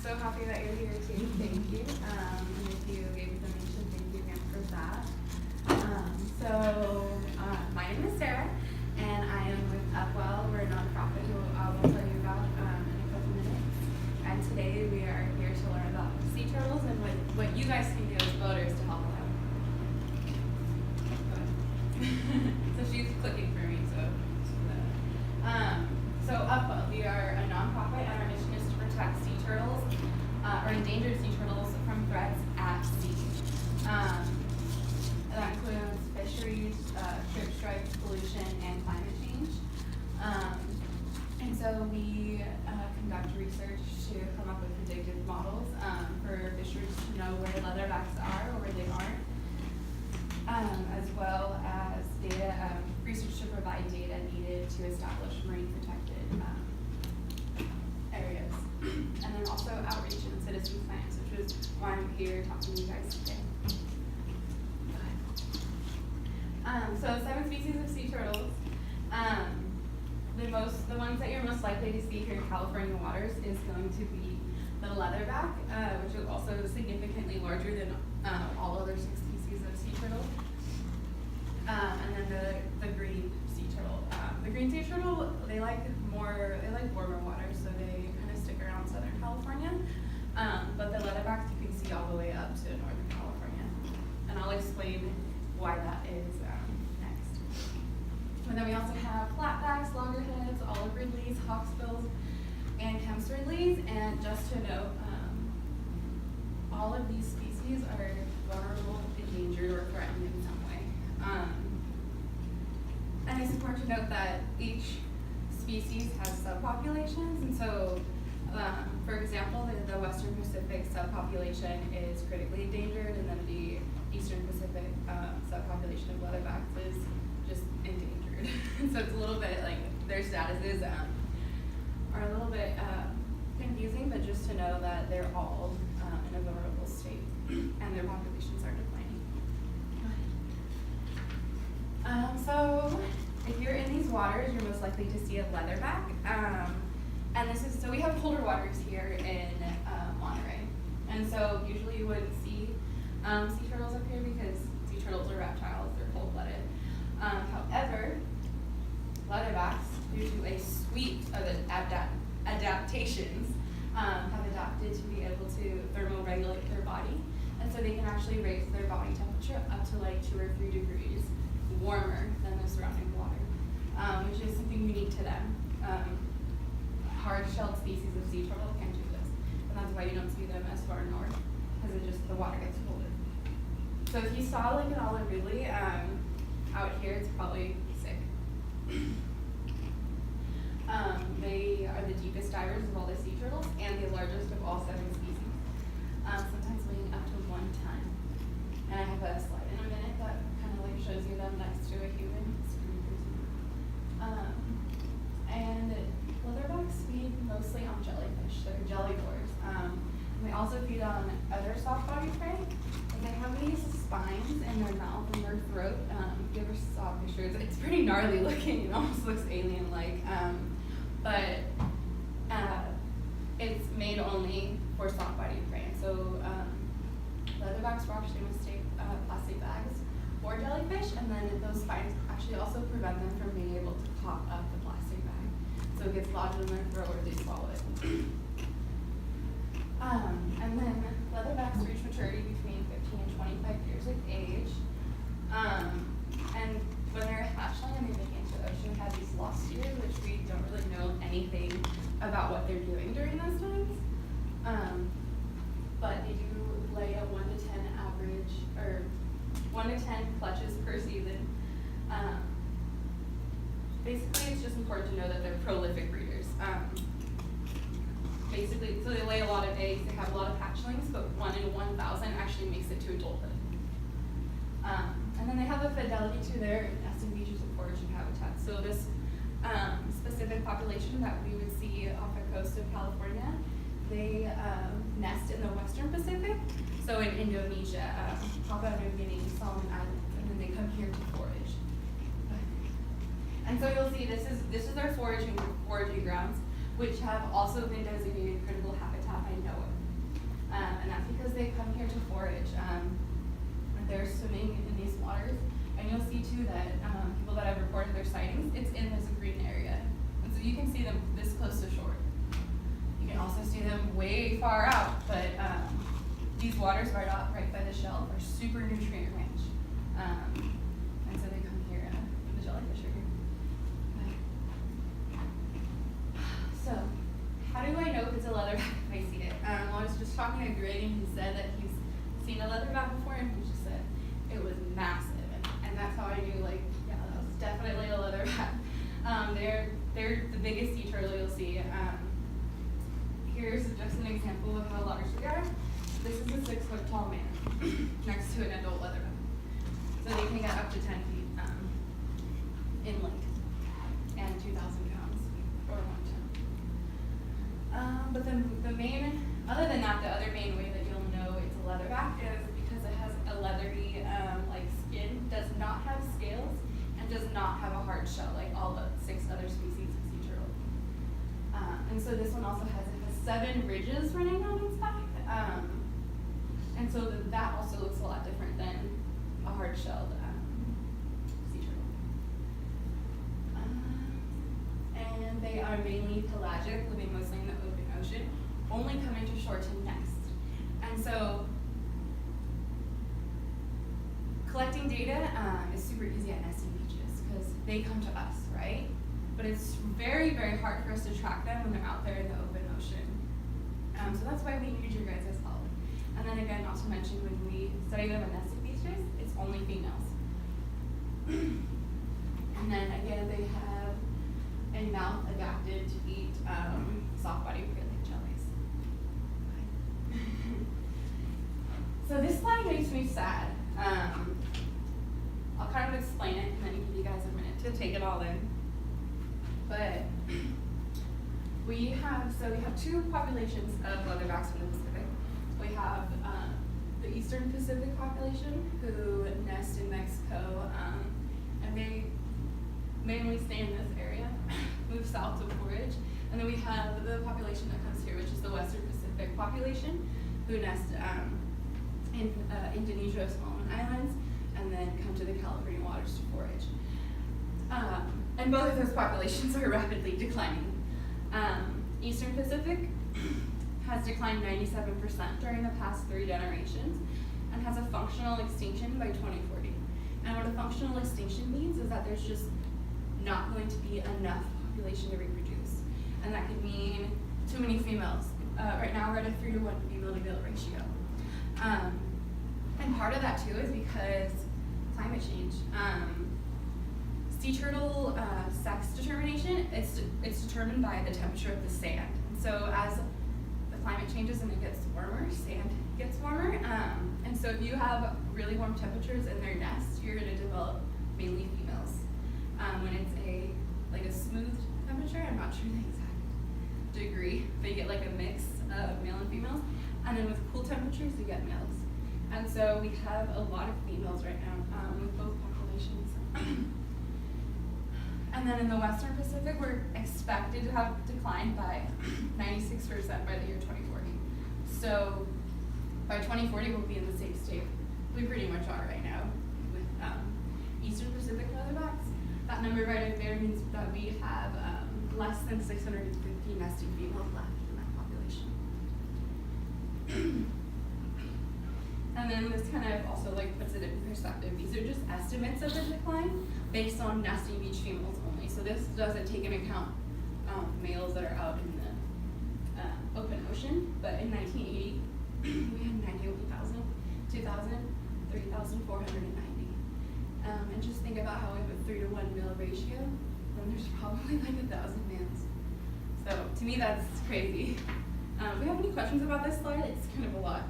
so happy that you're here too. Thank you. And if you gave a donation, thank you again for that. My name is Sarah, and I am with Upwell. We're a nonprofit who I will tell you about in a couple minutes. And today we are here to learn about sea turtles and what you guys can do as boaters to help them. So she's clicking for me. So Upwell, we are a nonprofit, and our mission is to protect sea turtles or endangered sea turtles from threats at sea. That includes fisheries, ship strikes, pollution, and climate change. And so we conduct research to come up with predictive models for fisheries to know where leatherbacks are or where they aren't, as well as data research to provide data needed to establish marine protected areas. And then also outreach and citizen science, which is why I'm here talking to you guys today. So 7 species of sea turtles. The ones that you're most likely to see here in California waters is going to be the leatherback, which is also significantly larger than all other 6 species of sea turtles. And then the green sea turtle. The green sea turtle, they like warmer water, so they kind of stick around Southern California. But the leatherbacks you can see all the way up to Northern California, and I'll explain why that is next. And then we also have flatbacks, loggerheads, olive ridleys, hawksbills, and Kemp's ridleys. And just to note, all of these species are vulnerable, endangered, or threatened in some way. And it's important to note that each species has subpopulations, and so, for example, the Western Pacific subpopulation is critically endangered, and then the Eastern Pacific subpopulation of leatherbacks is just endangered. So it's a little bit like their statuses are a little bit confusing, but just to know that they're all in a vulnerable state, and their populations are declining. So if you're in these waters, you're most likely to see a leatherback. And so we have colder waters here in Monterey. And so usually you wouldn't see sea turtles up here because sea turtles are reptiles, they're cold-blooded. However, leatherbacks, due to a suite of adaptations, have adapted to be able to thermoregulate their body. And so they can actually raise their body temperature up to like 2 or 3 degrees warmer than the surrounding water, which is something unique to them. Hard-shelled species of sea turtle can do this, and that's why you don't see them as far north, because the water gets colder. So if you saw like an olive ridley out here, it's probably sick. They are the deepest divers of all the sea turtles and the largest of all 7 species, sometimes weighing up to 1 ton. And I have a slide in a minute that kind of like shows you them next to a human. It's pretty crazy. And leatherbacks feed mostly on jellyfish. They're jellivores. And they also feed on other soft-bodied prey. And they have these spines in their mouth and their throat. If you ever saw pictures, it's pretty gnarly looking. It almost looks alien-like. But it's made only for soft-bodied prey. And so leatherbacks will actually mistake plastic bags for jellyfish, and then those spines actually also prevent them from being able to pop up the plastic bag. So it gets lodged in their throat or they swallow it. And then leatherbacks reach maturity between 15 and 25 years of age. And when they're a hatchling and they make it into the ocean, we have these lost years, which we don't really know anything about what they're doing during those times. But they do lay a 1 to 10 average, or 1 to 10 clutches per season. Basically, it's just important to know that they're prolific breeders. Basically, so they lay a lot of eggs, they have a lot of hatchlings, but 1 in 1,000 actually makes it to adulthood. And then they have a fidelity to their nesting beaches and foraging habitats. So this specific population that we would see off the coast of California, they nest in the Western Pacific. So in Indonesia, Papua New Guinea, Solomon Islands, and then they come here to forage. And so you'll see this is their foraging grounds, which have also been designated critical habitat by I know it. And that's because they come here to forage. They're swimming in these waters, and you'll see too that people that have reported their sightings, it's in this green area. And so you can see them this close to shore. You can also see them way far out, but these waters right by the shelf are super nutrient rich. And so they come here, the jellyfish are here. So, how do I know if it's a leatherback if I see it? Well, I was just talking to Greg, and he said that he's seen a leatherback before, and he just said it was massive. And that's how I knew, like, yeah, that was definitely a leatherback. They're the biggest sea turtle you'll see. Here's just an example of how large they are. This is a 6-foot tall man next to an adult leatherback. So they can get up to 10 feet in length and 2,000 pounds or 1 ton. But the main, other than that, the other main way that you'll know it's a leatherback is because it has a leathery like skin, does not have scales, and does not have a hard shell like all the 6 other species of sea turtle. And so this one also has 7 ridges running down its back. And so that also looks a lot different than a hard-shelled sea turtle. And they are mainly pelagic, living mostly in the open ocean, only coming to shore to nest. And so collecting data is super easy at nesting beaches because they come to us, right? But it's very, very hard for us to track them when they're out there in the open ocean. So that's why we need your guys' help. And then again, not to mention, when we study them at nesting beaches, it's only females. And then again, they have a mouth adapted to eat soft-bodied rayleigh jellies. So this slide makes me sad. I'll kind of explain it and then give you guys a minute to take it all in. But we have 2 populations of leatherbacks in the Pacific. We have the Eastern Pacific population who nest in Mexico, and they mainly stay in this area, move south to forage. And then we have the population that comes here, which is the Western Pacific population, who nest in Indonesia, Solomon Islands, and then come to the California waters to forage. And both of those populations are rapidly declining. Eastern Pacific has declined 97% during the past 3 generations and has a functional extinction by 2040. And what a functional extinction means is that there's just not going to be enough population to reproduce. And that could mean too many females. Right now we're at a 3-to-1 female to male ratio. And part of that too is because climate change. Sea turtle sex determination, it's determined by the temperature of the sand. And so as the climate changes and it gets warmer, sand gets warmer. And so if you have really warm temperatures in their nest, you're going to develop mainly females. When it's a smooth temperature, I'm not sure the exact degree, but you get like a mix of male and females. And then with cool temperatures, you get males. And so we have a lot of females right now with both populations. And then in the Western Pacific, we're expected to have declined by 96% by the year 2040. So by 2040, we'll be in the same state we pretty much are right now with Eastern Pacific leatherbacks. That number right there means that we have less than 650 nesting females left in that population. And then this kind of also puts it in perspective. These are just estimates of the decline based on nesting beach females only. So this doesn't take into account males that are out in the open ocean. But in 1980, we had 91,000, 2,000, 3,490. And just think about how we have a 3-to-1 male ratio, then there's probably 1,000 males. So to me, that's crazy. Do we have any questions about this slide? It's kind of a lot.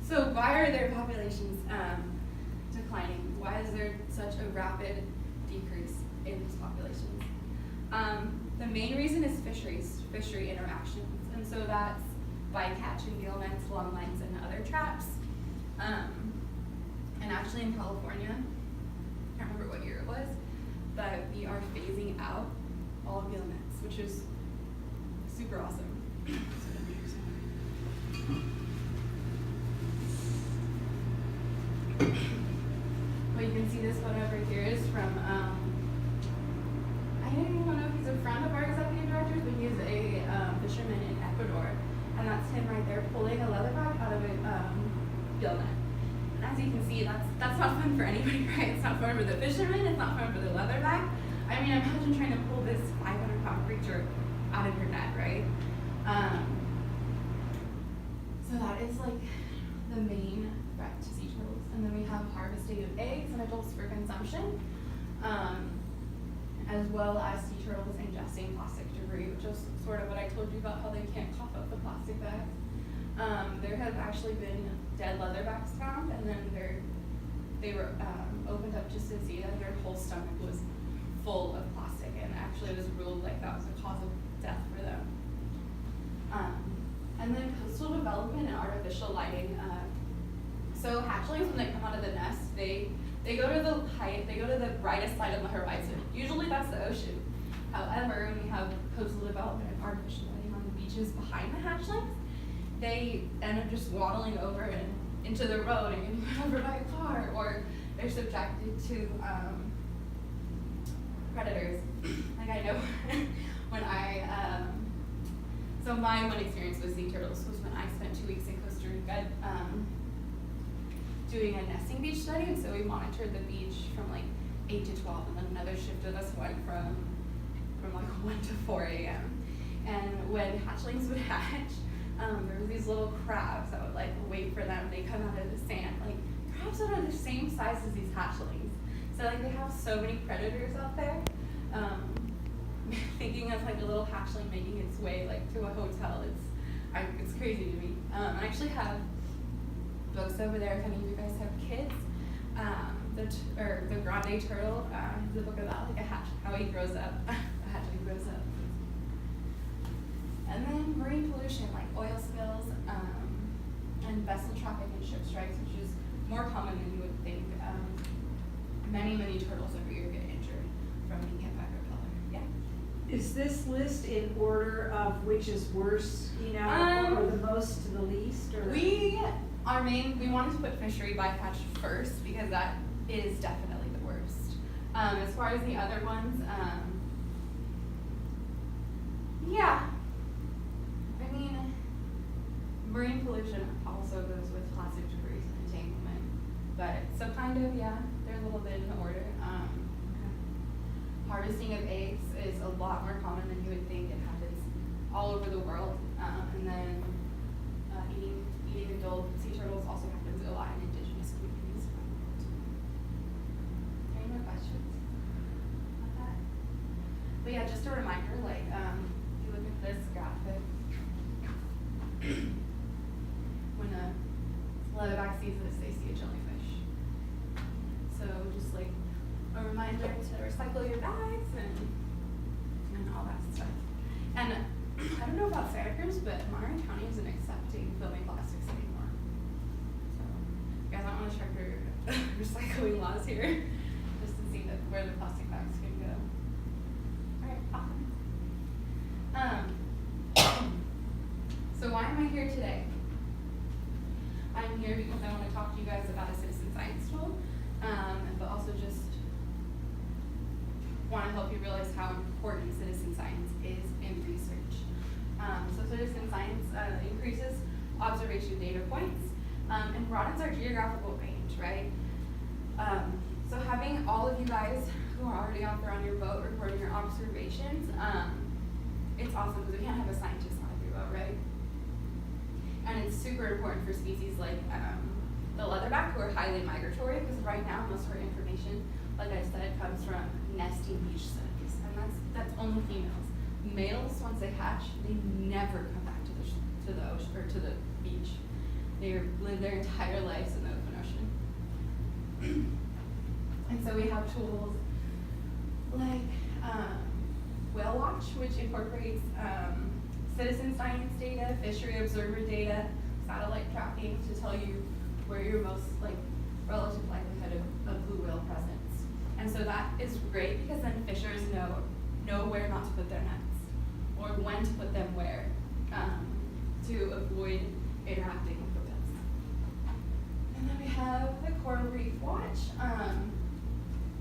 So why are their populations declining? Why is there such a rapid decrease in these populations? The main reason is fishery interactions. And so that's by catching gill nets, long lines, and other traps. And actually in California, I can't remember what year it was, but we are phasing out all gill nets. which is super awesome. Well, you can see this photo right here is from, I don't even know if he's a friend of our executive directors, but he's a fisherman in Ecuador. And that's him right there pulling a leatherback out of a gill net. And as you can see, that's not fun for anybody, right? It's not fun for the fisherman, it's not fun for the leatherback. I mean, imagine trying to pull this 500-pound creature out of your net, right? So that is like the main threat to sea turtles. And then we have harvesting of eggs and adults for consumption, as well as sea turtles ingesting plastic debris, which is sort of what I told you about how they can't cough up the plastic bags. There have actually been dead leatherbacks found, and then they were opened up just to see that their whole stomach was full of plastic, and actually it was ruled like that was the cause of death for them. And then coastal development and artificial lighting. So hatchlings, when they come out of the nest, they go to the brightest light on the horizon. Usually that's the ocean. However, when we have coastal development and artificial lighting on the beaches behind the hatchlings, they end up just waddling over and into the road and getting run over by a car, or they're subjected to predators. Like I know so my one experience with sea turtles was when I spent 2 weeks in Costa Rica doing a nesting beach study, and so we monitored the beach from like 8 to 12, and then another shift of us went from like 1 to 4 a.m. And when hatchlings would hatch, there were these little crabs that would like wait for them. They come out of the sand, like crabs that are the same size as these hatchlings. So like they have so many predators out there. Thinking of like a little hatchling making its way like to a hotel, it's crazy to me. I actually have books over there if any of you guys have kids. The Grande Turtle, the book about like how he grows up, a hatchling grows up. And then marine pollution like oil spills and vessel traffic and ship strikes, which is more common than you would think. Many turtles every year get injured from being hit by propeller. Yeah. Is this list in order of which is worse, or the most to the least? Or? We wanted to put fishery bycatch first because that is definitely the worst. As far as the other ones, yeah. I mean, marine pollution also goes with plastic debris and entanglement. But so kind of, yeah, they're a little bit in order. Harvesting of eggs is a lot more common than you would think. It happens all over the world. And then eating adult sea turtles also happens a lot in indigenous communities. Any more questions about that? But yeah, just a reminder, like, if you look at this graphic, when a leatherback sees this, they see a jellyfish. So just like a reminder to recycle your bags and all that stuff. And I don't know about Santa Cruz, but Monterey County isn't accepting filming plastics anymore. So you guys might want to check your recycling laws here, just to see where the plastic bags can go. All right, awesome. So why am I here today? I'm here because I want to talk to you guys about a citizen science tool, but also just want to help you realize how important citizen science is in research. So citizen science increases observation data points and broadens our geographical range, right? So having all of you guys who are already out there on your boat recording your observations, it's awesome because we can't have a scientist on every boat, right? And it's super important for species like the leatherback, who are highly migratory, because right now most of our information, like I said, comes from nesting beach studies, and that's only females. Males, once they hatch, they never come back to the ocean or to the beach. They live their entire lives in the open ocean. And so we have tools like Whale Watch, which incorporates citizen science data, fishery observer data, satellite tracking to tell you where your most relative likelihood of blue whale presence. And so that is great because then fishers know where not to put their nets. or when to put them where, to avoid interacting with the pets. And then we have the Coral Reef Watch,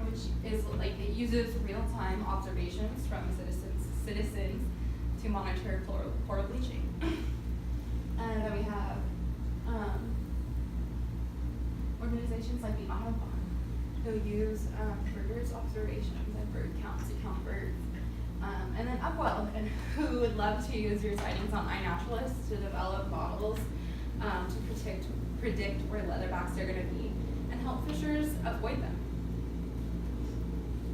which is like, it uses real-time observations from citizens to monitor coral bleaching. And then we have organizations like the Audubon, who use birds observations and bird counts to count birds. And then Upwell, and who would love to use your sightings on iNaturalist to develop models to predict where leatherbacks are going to be and help fishers avoid them.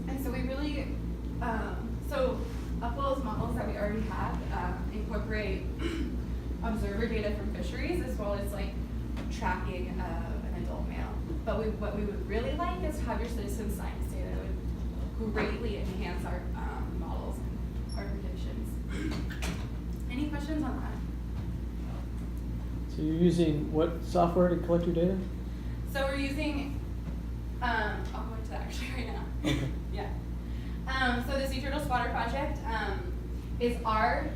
And so we really, so Upwell's models that we already have incorporate observer data from fisheries as well as like tracking an adult male. But what we would really like is to have your citizen science data. It would greatly enhance our models and our predictions. Any questions on that? So you're using what software to collect your data? So we're using, I'll go into that actually right now. Okay. Yeah. So the Sea Turtle Spotter Project is our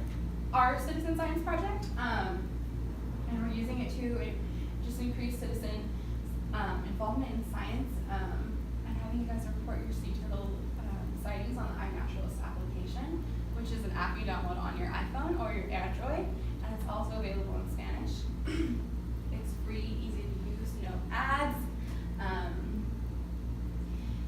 citizen science project, and we're using it to just increase citizen involvement in science, and having you guys report your sea turtle sightings on the iNaturalist application, which is an app you download on your iPhone or your Android, and it's also available in Spanish. It's free, easy to use, no ads.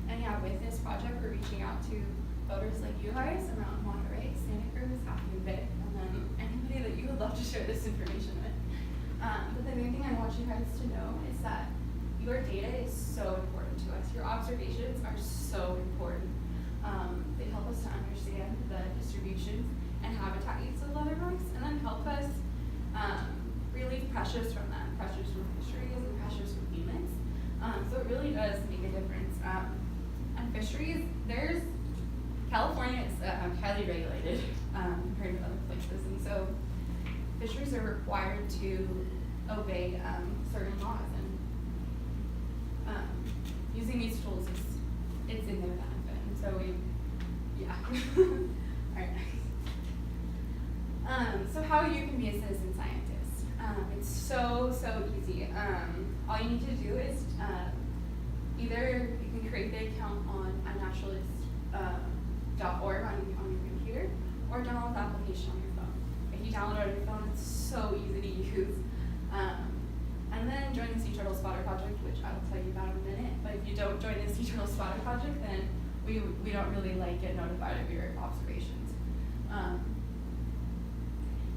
And yeah, with this project, we're reaching out to voters like you guys around Monterey, Santa Cruz, Half Moon Bay, and then anybody that you would love to share this information with. But the main thing I want you guys to know is that your data is so important to us. Your observations are so important. They help us to understand the distributions and habitat use of leatherbacks, and then help us relieve pressures from them, pressures from fisheries and pressures from humans. So it really does make a difference. And fisheries, California is highly regulated compared to other places, and so fisheries are required to obey certain laws, and using these tools it's in their benefit, and so Alright, so how you can be a citizen scientist. It's so easy. All you need to do is either you can create the account on iNaturalist.org on your computer, or download the application on your phone. If you download it on your phone, it's so easy to use. And then join the Sea Turtle Spotter Project, which I will tell you about in a minute. But if you don't join the Sea Turtle Spotter Project, then we don't really get notified of your observations.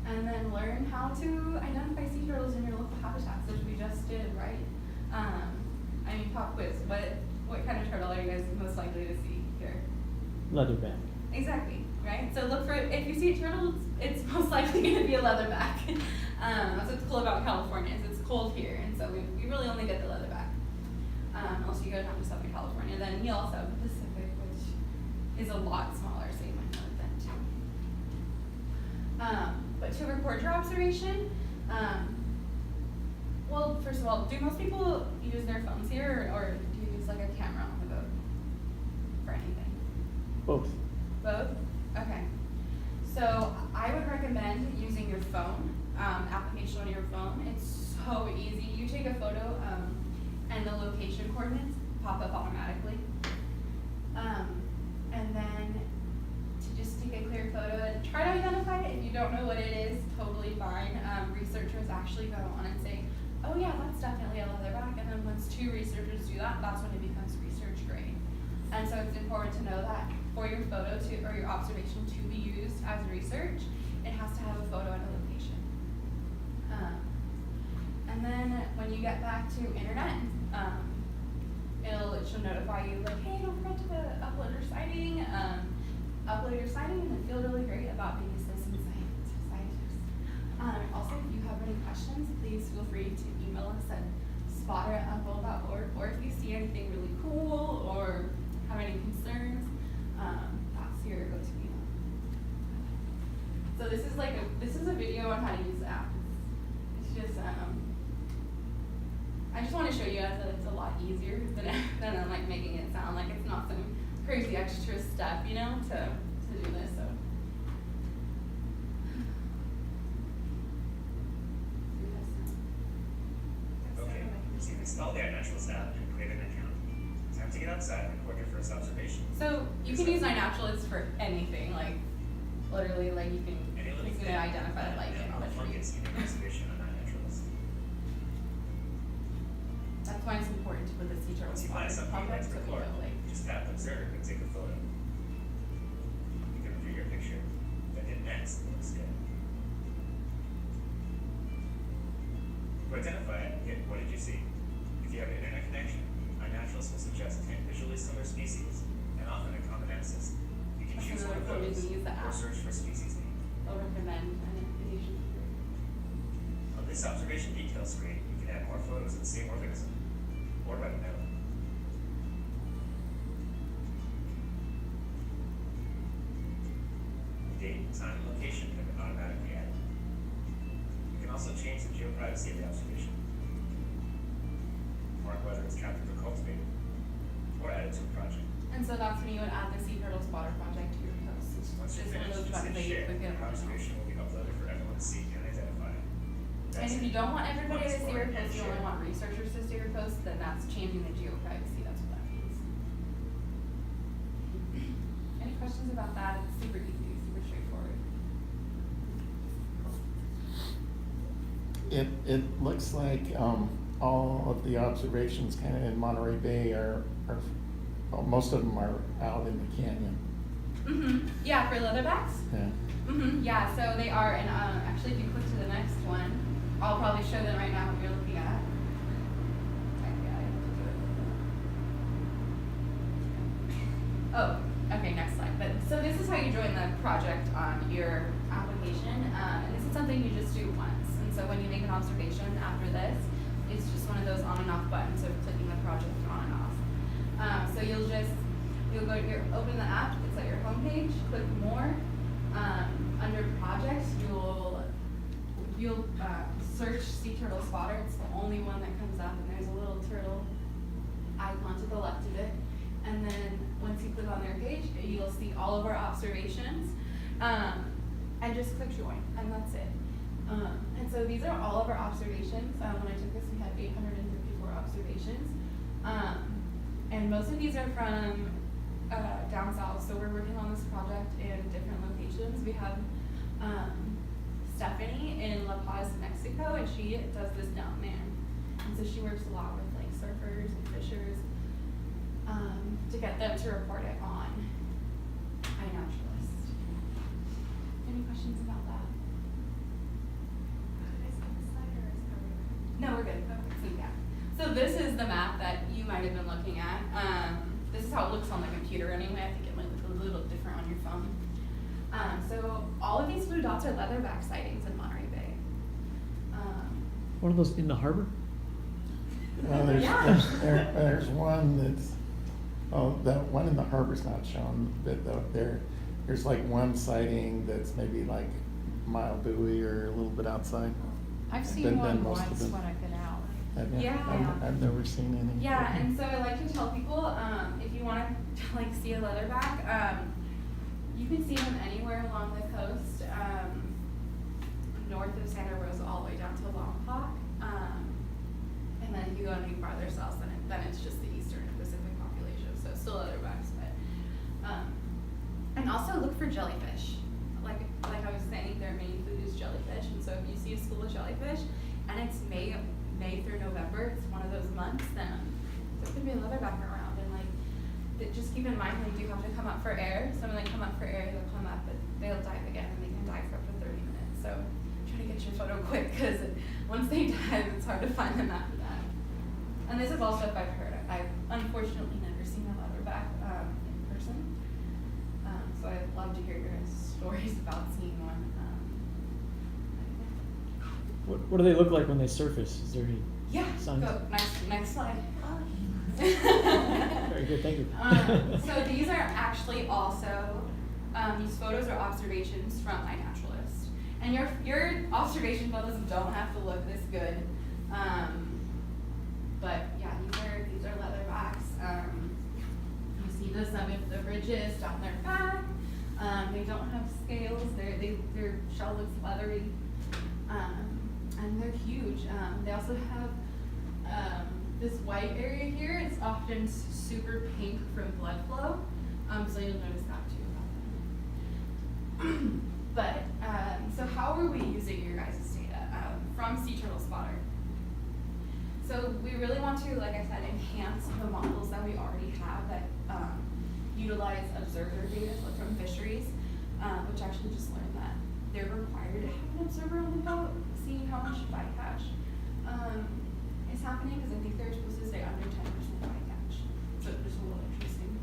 And then learn how to identify sea turtles in your local habitats, which we just did, right? I mean, pop quiz. What kind of turtle are you guys most likely to see here? Leatherback. Exactly, right? So look for, if you see a turtle, it's most likely going to be a leatherback. That's what's cool about California, is it's cold here, and so we really only get the leatherback. Unless you go down to Southern California, then you also have the Pacific, which is a lot smaller, so you might know that too. But to record your observation, well, first of all, do most people use their phones here, or do you use like a camera on the boat for anything? Both. Both? Okay. So I would recommend using your phone, application on your phone. It's so easy. You take a photo, and the location coordinates pop up automatically. And then to just take a clear photo and try to identify it. If you don't know what it is, totally fine. Researchers actually go on and say, oh yeah, that's definitely a leatherback. And then once 2 researchers do that, that's when it becomes research grade. And so it's important to know that for your photo or your observation to be used as research, it has to have a photo and a location. And then when you get back to internet, it should notify you like, hey, don't forget to upload your sighting, and then feel really great about being a citizen scientist. Also, if you have any questions, please feel free to email us at spotter@upwell.org, or if you see anything really cool or have any concerns, that's your go-to email. So this is a video on how to use the app. It's just I just want to show you guys that it's a lot easier than I'm like making it sound like it's not some crazy extra step, to do this. So Install the iNaturalist app and create an account. Time to get outside and record your first observation. So you can use iNaturalist for anything, like literally, like you can Any living it's thing, gonna identify like and on a tree. fungus in your observation on iNaturalist. That's why it's important to put the sea turtle Once you find spot something you'd like project to so we record, know, like, just tap observe and take a photo. You can review your picture, then hit next, it looks good. To identify it, hit what did you see? If you have an internet connection, iNaturalist will suggest 10 visually similar species, and often a common ancestor. You can That's choose one another of point, you those, can use the or app. search for species name. they'll recommend an Asian group. On this observation detail screen, you can add more photos of the same organism, or write a note. Date, time, and location have been automatically added. You can also change the geoprivacy of the observation. Mark whether it's captured or cultivated, or add it to a project. And so that's when you would add the sea turtle spotter project to your post. Once you're It's one of finished, those just buttons hit that you share, click and in your on. observation will be uploaded for everyone to see and identify. And That's if it. you don't want everybody to see your Once post, you more, only and want researchers to see your post, then that's changing the geoprivacy, that's what that means. Any questions about that? It's super easy, super straightforward. It looks like, all of the observations kind of in Monterey Bay well, most of them are out in the canyon. Yeah, for leatherbacks? Yeah. Yeah, so they are, and actually if you click to the next one, I'll probably show them right now what you're looking at. Okay, I have to do it. Oh, okay, next slide. But so this is how you join the project on your application, and this is something you just do once. And so when you make an observation after this, it's just one of those on and off buttons of clicking the project on and off. So you'll go to open the app, it's at your homepage, click more. Under projects, you'll search sea turtle spotter, it's the only one that comes up, and there's a little turtle icon to the left of it. And then once you click on their page, you'll see all of our observations, and just click join, and that's it. And so these are all of our observations. When I took this, we had 854 observations. And most of these are from down south, so we're working on this project in different locations. We have Stephanie in La Paz, Mexico, and she does this down there. And so she works a lot with like surfers and fishers to get them to report it on iNaturalist. Any questions about that? No, we're good. So yeah. So this is the map that you might have been looking at. This is how it looks on the computer anyway. I think it might look a little different on your phone. So all of these blue dots are leatherback sightings in Monterey Bay. One of those in the harbor? Well, Yeah. there's one that's, that one in the harbor's not shown, but there's like one sighting that's maybe like mile buoy or a little bit outside. I've Then- seen then one most of once them- when I've been out. Yeah. I've never seen any. Yeah, and so I like to tell people, if you want to like see a leatherback, you can see them anywhere along the coast, north of Santa Rosa all the way down to Lompoc. And then if you go any farther south, then it's just the eastern and Pacific population, so still leatherbacks, but and also look for jellyfish. Like I was saying, their main food is jellyfish, and so if you see a school of jellyfish and it's May through November, it's one of those months, then there could be a leatherback around, and just keep in mind they do have to come up for air. So when they come up for air, they'll come up, but they'll dive again, and they can dive for up to 30 minutes. So try to get your photo quick, because once they dive, it's hard to find them after that. And this is all stuff I've heard. I've unfortunately never seen a leatherback in person, so I'd love to hear your stories about seeing one. What do they look like when they surface? Is there any Yeah, signs? go, next slide. Very good, thank you. So these are actually also, these photos are observations from iNaturalist. And your observation photos don't have to look this good. But yeah, these are leatherbacks. You see the ridges down their back. They don't have scales. Their shell looks leathery. And they're huge. They also have this white area here is often super pink from blood flow, so you'll notice that too. But, so how are we using your guys' data from Sea Turtle Spotter? So we really want to, like I said, enhance the models that we already have that utilize observer data from fisheries, which actually just learned that they're required to have an observer on the boat, seeing how much bycatch is happening, because I think they're supposed to stay under 10% bycatch. So it's just a little interesting.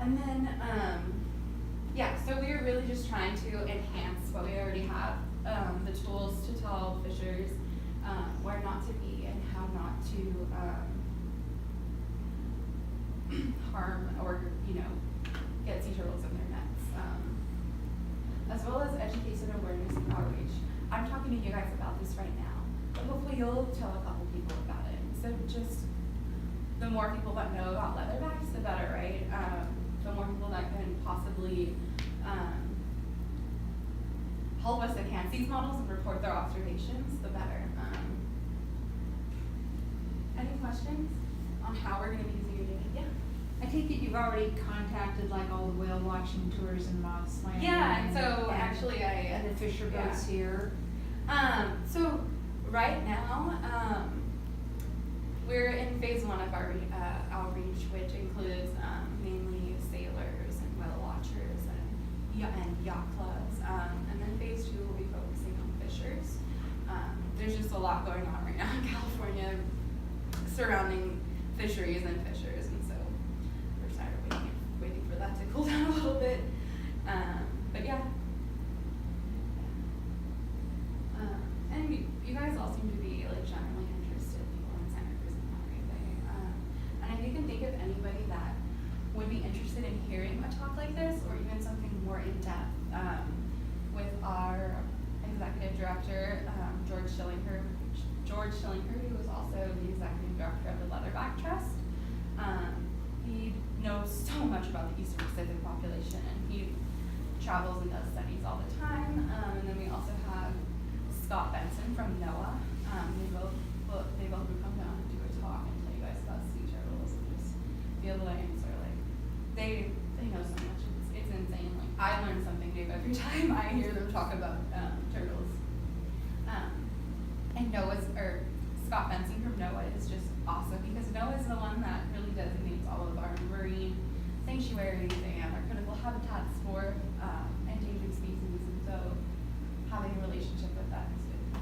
And then, yeah, so we are really just trying to enhance what we already have, the tools to tell fishers where not to be and how not to harm or, get sea turtles in their nets, as well as education, awareness, and outreach. I'm talking to you guys about this right now, but hopefully you'll tell a couple people about it. So just the more people that know about leatherbacks, the better, right? The more people that can possibly help us enhance these models and report their observations, the better. Any questions on how we're going to be using your data? Yeah. I take it you've already contacted like all the whale watching tours in Moss Landing. Yeah, and so actually and the fisher boats here. So right now, we're in phase 1 of our outreach, which includes mainly sailors and whale watchers and yacht clubs. And then phase 2 will be focusing on fishers. There's just a lot going on right now in California surrounding fisheries and fishers, and so we're kind of waiting for that to cool down a little bit. But yeah. And you guys all seem to be like generally interested people in Santa Cruz and Monterey Bay. And if you can think of anybody that would be interested in hearing a talk like this, or even something more in depth, with our executive director, George Schillinger, who is also the executive director of the Leatherback Trust. He knows so much about the Eastern Pacific population, and he travels and does studies all the time. And then we also have Scott Benson from NOAA. They both would come down and do a talk and tell you guys about sea turtles and just be able to answer. Like they know so much. It's insane. Like I learn something new every time I hear them talk about turtles. And Scott Benson from NOAA is just awesome, because NOAA is the one that really designates all of our marine sanctuaries and our critical habitats for endangered species, and so having a relationship with that is good.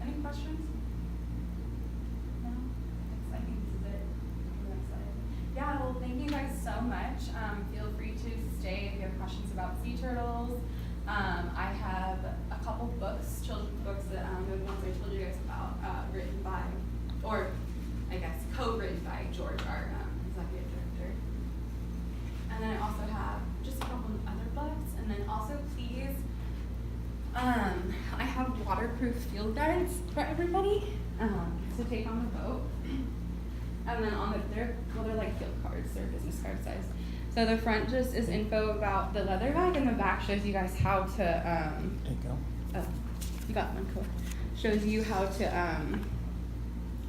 Any questions? No? I think this is it. I'm excited. Yeah, well, thank you guys so much. Feel free to stay if you have questions about sea turtles. I have a couple books, children's books that the ones I told you guys about, written by, or I guess co-written by George, our executive director. And then I also have just a couple of other books, and then also please, I have waterproof field guides for everybody to take on the boat. And then on they're like field cards, they're business card size. So the front just is info about the leatherback, and the back shows you guys how to, There you go. oh, you got one, cool. Shows you how to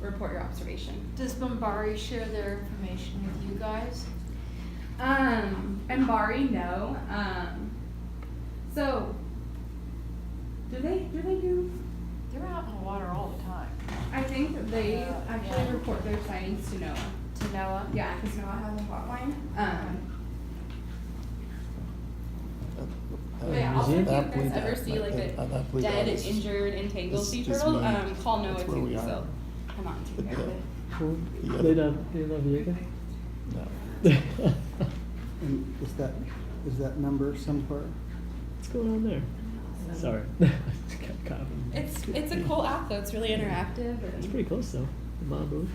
report your observation. Does Bombari share their information with you guys? And Bari, no. So, do they do? They're out in the water all the time. I think that they actually Yeah. report their sightings to NOAA. To NOAA? Yeah, because NOAA has a hotline. But yeah, also if you I guys believe ever that. see like I a believe dead, that is- injured, entangled this sea is turtle, me. call NOAA That's where we too, are. so come on, take care of it. Cool. Yeah. They love Viega? No. And is that number somewhere? What's going on there? Sorry. Just got caught up in- It's a cool app though, it's really interactive. It's And pretty close though. The Malibu.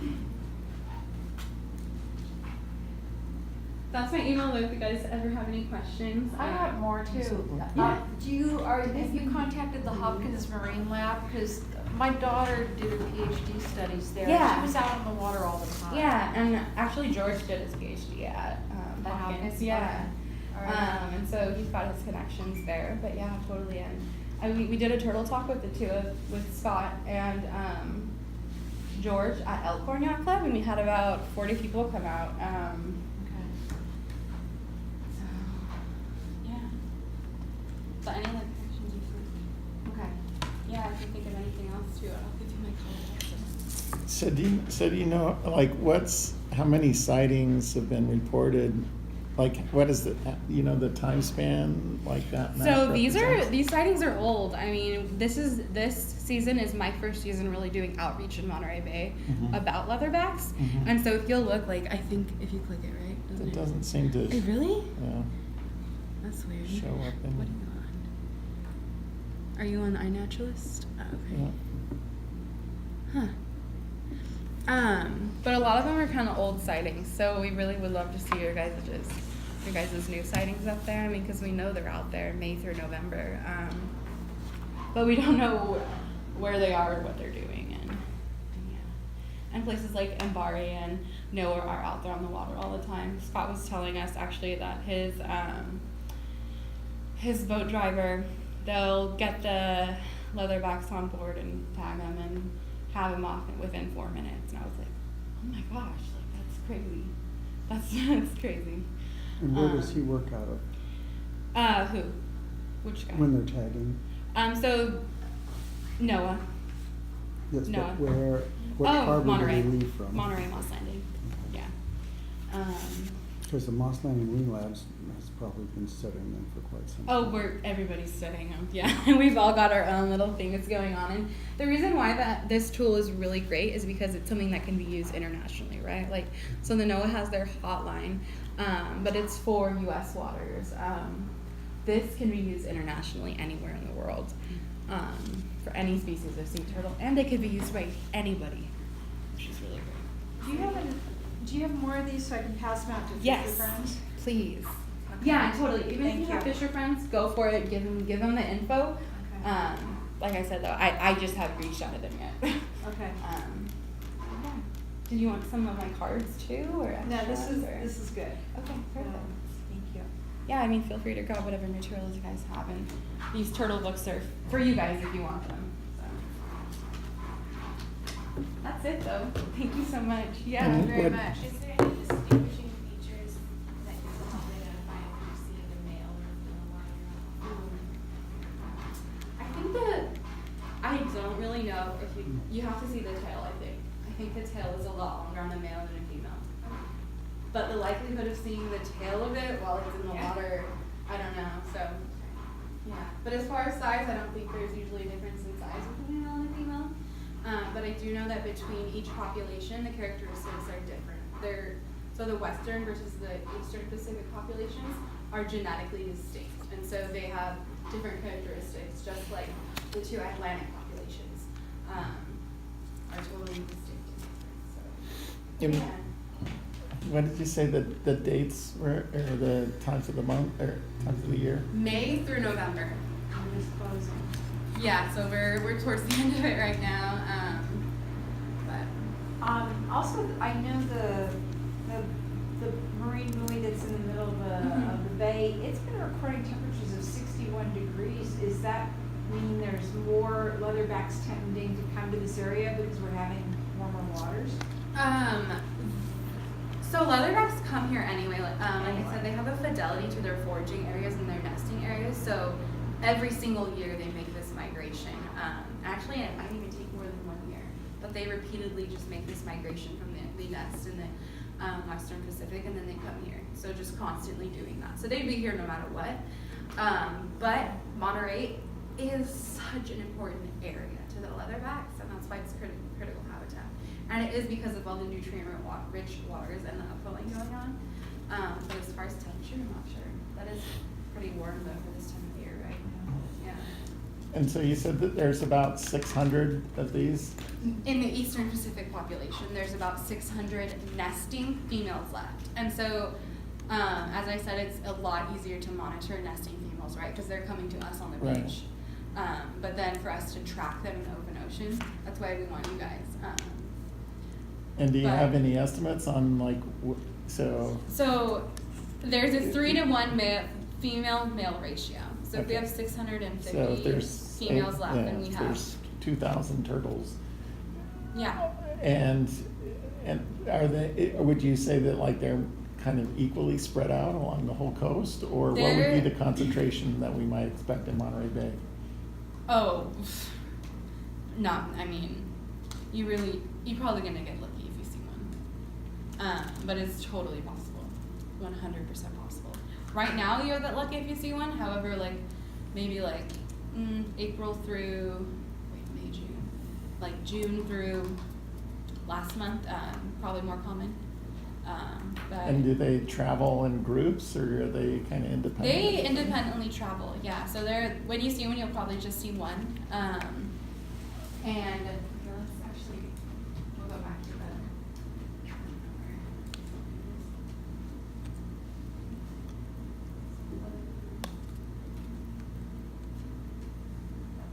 that's my email though, if you guys ever have any questions. I got more too. Yeah. Have you contacted the Hopkins Marine Lab? Because my daughter did her PhD studies there. Yeah. She was out on the water all the time. Yeah, and actually George did his PhD at At Hopkins. Hopkins? Yeah. All right. And so he's got his connections there. But yeah, totally. And we did a turtle talk with with Scott and George at Elkhorn Yacht Club, and we had about 40 people come out. Okay. So, yeah. So any other questions you think? Okay. Yeah, I can think of anything else too. I'll give you my card. So do you know, like, how many sightings have been reported? Like, what is the, the time span like that? map So represents? these sightings are old. I mean, this season is my first season really doing outreach in Monterey Bay Mhm. about leatherbacks. Mhm. And so if you'll look, like, I think if you click it, right? Doesn't It it? doesn't seem to, It really? yeah, That's weird. show up in. What are you on? Are you on iNaturalist? Oh, okay. Yeah. Huh. But a lot of them are kind of old sightings, so we really would love to see your guys' new sightings up there. I mean, because we know they're out there May through November, but we don't know where they are or what they're doing, and yeah. And places like Mbari and Noah are out there on the water all the time. Scott was telling us actually that his boat driver, they'll get the leatherbacks on board and tag them and have them off within 4 minutes. And I was like, oh my gosh, like that's crazy. That's crazy. And where does he work out of Who? Which guy? when they're tagging? So Noah. Yes, Noah. but what harbor Monterey. do they leave from? Monterey, Moss Landing. Yeah. Because the Moss Landing Wing Labs has probably been studying them for quite some time. Everybody's studying them. Yeah, we've all got our own little thing that's going on, and the reason why this tool is really great is because it's something that can be used internationally, right? Like, so the NOAA has their hotline, but it's for U.S. waters. This can be used internationally anywhere in the world for any species of sea turtle, and it could be used by anybody, which is really great. Do you have more of these so I can pass them out to Yes. future friends? Please. Okay. Yeah, totally. Even Thank if you have you. fisher friends, go for it. Give them the info. Okay. Like I said though, I just haven't reached out to them yet. Okay. Yeah. Did you want some of my cards too, or No, this extras, or? is good. Okay, perfect. Thank you. Yeah, I mean, feel free to grab whatever materials you guys have, and these turtle books are for you guys if you want them. So. That's it though. Thank you so much. Yeah. And very what- much. Is there any distinguishing features that you can help identify if you see the male or female while I think that I don't really know if you have to see the tail. I think the tail is a lot longer on the male than a female. But the likelihood of seeing the tail of it while it's in the water, I don't know. So yeah. But as far as size, I don't think there's usually a difference in size between a male and a female. But I do know that between each population, the characteristics are different. So the Western versus the Eastern Pacific populations are genetically distinct, and so they have different characteristics, just like the two Atlantic populations are totally distinct and different. So, And yeah. what did you say that the dates were, or the times of the month, or times of the year? May through November. I'm just closing. Yeah, so we're towards the end of it right now. But Also, I know the marine buoy that's in the middle of the bay, it's been recording temperatures of 61 degrees. Does that mean there's more leatherbacks tending to come to this area because we're having warmer waters? So leatherbacks come here anyway. Like I said, they have a fidelity to their foraging areas and their nesting areas. So every single year they make this migration. Actually, it might even take more than 1 year, but they repeatedly just make this migration from the nest in the Western Pacific, and then they come here. So just constantly doing that. So they'd be here no matter what. But Monterey is such an important area to the leatherbacks, and that's why it's critical habitat. And it is because of all the nutrient-rich waters and the upwelling going on. But as far as temperature, I'm not sure. That is pretty warm though for this time of year, right? Yeah. And so you said that there's about 600 of these? In the Eastern Pacific population, there's about 600 nesting females left. And so, as I said, it's a lot easier to monitor nesting females, right? Because they're coming to us on the Right. beach. But then for us to track them in the open ocean, that's why we want you guys. And do you But- have any estimates on like, so? So there's a 3-to-1 female-male ratio. So if we Okay. have 650 So if there's females left, yeah, then we if have, there's 2,000 turtles. yeah. And are they, would you say that like they're kind of equally spread out along the whole coast? Or what would be They're- the concentration that we might expect in Monterey Bay? Oh, not, I mean, you're probably gonna get lucky if you see one. But it's totally possible, 100% possible. Right now, you'll get lucky if you see one, however, like, maybe like, April through, May, June, like June through last month, probably more common. But And do they travel in groups or are they kind of independent? they independently travel, yeah. So when you see one, you'll probably just see one. And let's actually, we'll go back to the.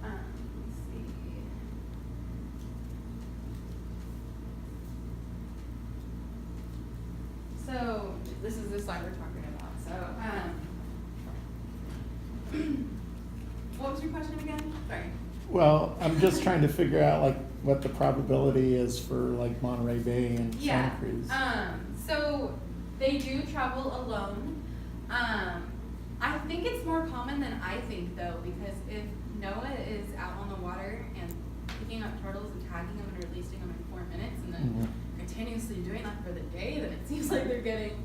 Let's see. So this is the slide we're talking about. So, what was your question again? Sorry. Well, I'm just trying to figure out like what the probability is for like Monterey Bay and Yeah. Santa Cruz. So they do travel alone. I think it's more common than I think though, because if Noah is out on the water and picking up turtles and tagging them and releasing them in 4 minutes and then continuously doing that for the day, then it seems like they're getting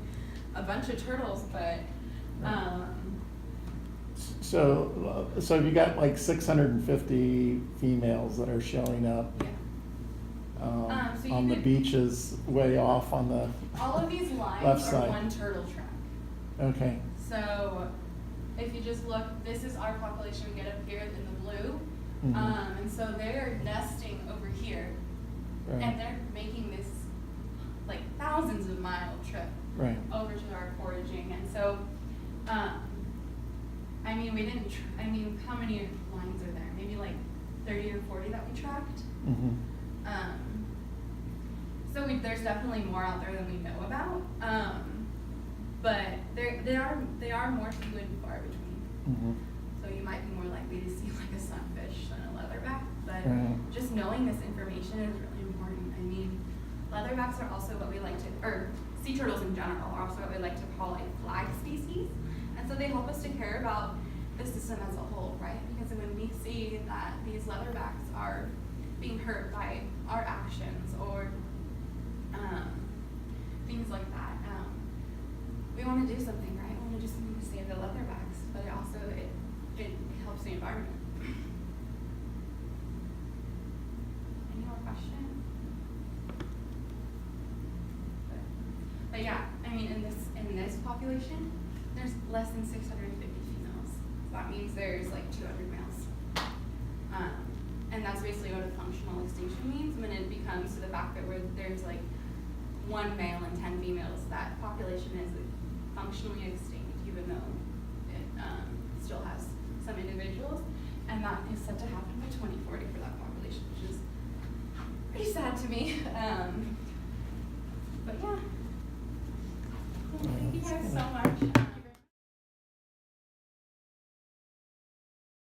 a bunch of turtles, but, So you got like 650 females that are showing up yeah. So you on the could- beaches way off on the, All of these Left lines are side. one turtle track. okay, So if you just look, this is our population we get up here in the blue. Mhm. And so they're nesting over here right, and they're making this like thousands of mile trip right, over to our foraging. And so, I mean, how many lines are there? Maybe like 30 or 40 that we tracked. mhm, So there's definitely more out there than we know about. But they are more few and far between. mhm, So you might be more likely to see like a sunfish than a leatherback. But Right. just knowing this information is really important. I mean, leatherbacks are also what we like to, or sea turtles in general are also what we like to call a flag species. And so they help us to care about the system as a whole, right? Because when we see that these leatherbacks are being hurt by our actions or things like that, we want to do something, right? We want to do something to save the leatherbacks, but it also it helps the environment. Any more questions? But yeah, I mean, in this population, there's less than 650 females. So that means there's like 200 males. And that's basically what a functional extinction means when it becomes to the fact that there's like 1 male and 10 females. That population is functionally extinct, even though it still has some individuals. And that is set to happen by 2040 for that population, which is pretty sad to me. But yeah. Thank you guys so much.